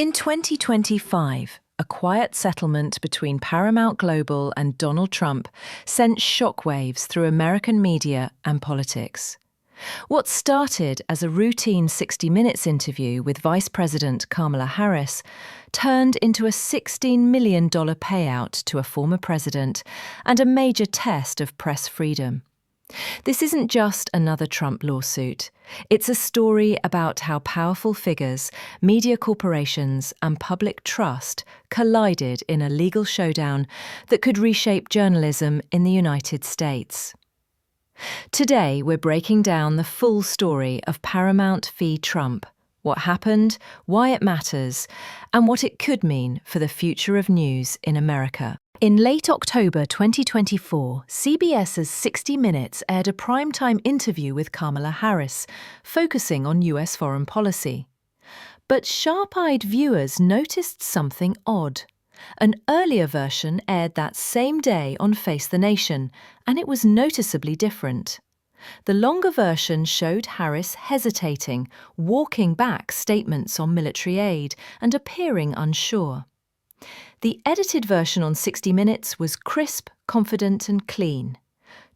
In 2025, a quiet settlement between Paramount Global and Donald Trump sent shockwaves through American media and politics. What started as a routine 60 Minutes interview with Vice President Kamala Harris turned into a $16 million payout to a former president and a major test of press freedom. This isn't just another Trump lawsuit. It's a story about how powerful figures, media corporations, and public trust collided in a legal showdown that could reshape journalism in the United States. Today, we're breaking down the full story of Paramount v. Trump, what happened, why it matters, and what it could mean for the future of news in America. In late October 2024, CBS's 60 Minutes aired a primetime interview with Kamala Harris, focusing on US foreign policy. But sharp-eyed viewers noticed something odd. An earlier version aired that same day on Face the Nation, and it was noticeably different. The longer version showed Harris hesitating, walking back statements on military aid, and appearing unsure. The edited version on 60 Minutes was crisp, confident, and clean.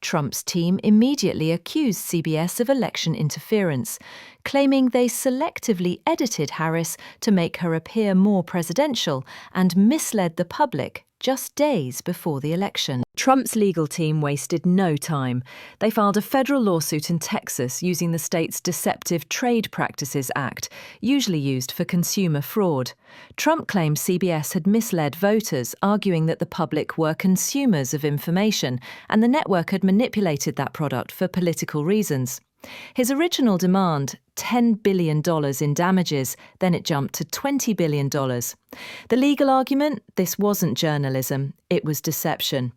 Trump's team immediately accused CBS of election interference, claiming they selectively edited Harris to make her appear more presidential and misled the public just days before the election. Trump's legal team wasted no time. They filed a federal lawsuit in Texas using the state's Deceptive Trade Practices Act, usually used for consumer fraud. Trump claimed CBS had misled voters, arguing that the public were consumers of information and the network had manipulated that product for political reasons. His original demand, $10 billion in damages, then it jumped to $20 billion. The legal argument? This wasn't journalism, it was deception.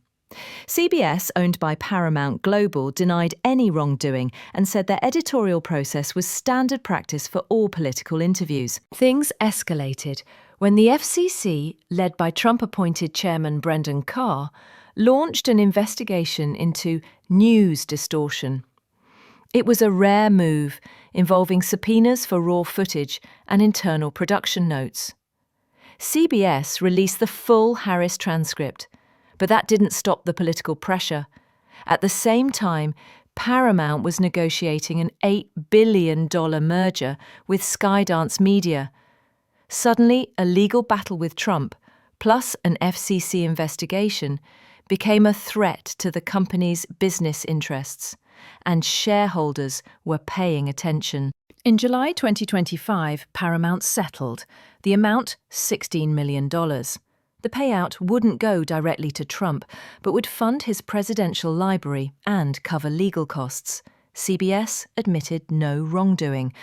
CBS, owned by Paramount Global, denied any wrongdoing and said their editorial process was standard practice for all political interviews. Things escalated when the FCC, led by Trump-appointed Chairman Brendan Carr, launched an investigation into news distortion. It was a rare move, involving subpoenas for raw footage and internal production notes. CBS released the full Harris transcript, but that didn't stop the political pressure. At the same time, Paramount was negotiating an $8 billion merger with Skydance Media. Suddenly, a legal battle with Trump, plus an FCC investigation, became a threat to the company's business interests, and shareholders were paying attention. In July 2025, Paramount settled, the amount $16 million. The payout wouldn't go directly to Trump, but would fund his presidential library and cover legal costs. CBS admitted no wrongdoing.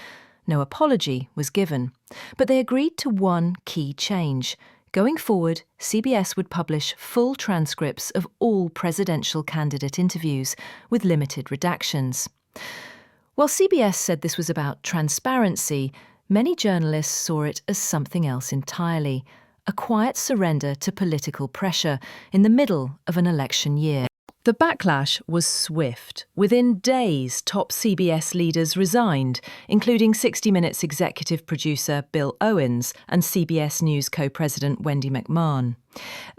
No apology was given, but they agreed to one key change. Going forward, CBS would publish full transcripts of all presidential candidate interviews, with limited redactions. While CBS said this was about transparency, many journalists saw it as something else entirely, a quiet surrender to political pressure in the middle of an election year. The backlash was swift. Within days, top CBS leaders resigned, including 60 Minutes executive producer Bill Owens and CBS News co-president Wendy McMahon.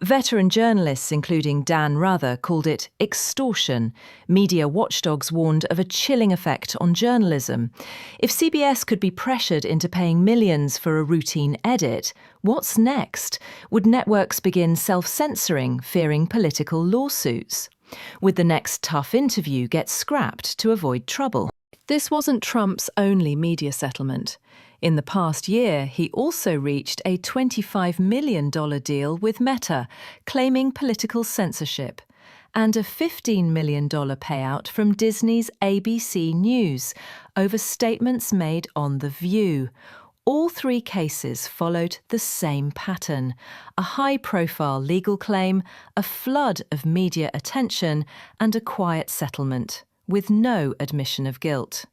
Veteran journalists, including Dan Rather, called it extortion. Media watchdogs warned of a chilling effect on journalism. If CBS could be pressured into paying millions for a routine edit, what's next? Would networks begin self-censoring, fearing political lawsuits? Would the next tough interview get scrapped to avoid trouble? This wasn't Trump's only media settlement. In the past year, he also reached a $25 million deal with Meta, claiming political censorship, and a $15 million payout from Disney's ABC News over statements made on The View. All three cases followed the same pattern: a high-profile legal claim, a flood of media attention, and a quiet settlement, with no admission of guilt.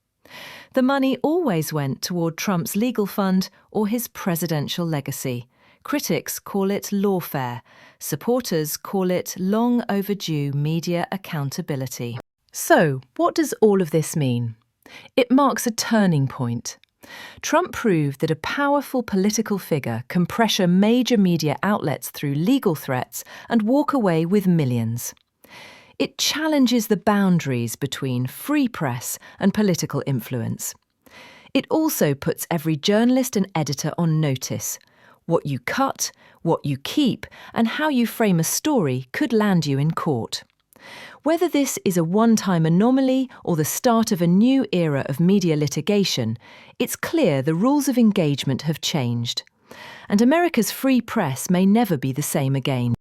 The money always went toward Trump's legal fund or his presidential legacy. Critics call it lawfare. Supporters call it long overdue media accountability. So, what does all of this mean? It marks a turning point. Trump proved that a powerful political figure can pressure major media outlets through legal threats and walk away with millions. It challenges the boundaries between free press and political influence. It also puts every journalist and editor on notice. What you cut, what you keep, and how you frame a story could land you in court. Whether this is a one-time anomaly or the start of a new era of media litigation, it's clear the rules of engagement have changed. And America's free press may never be the same again.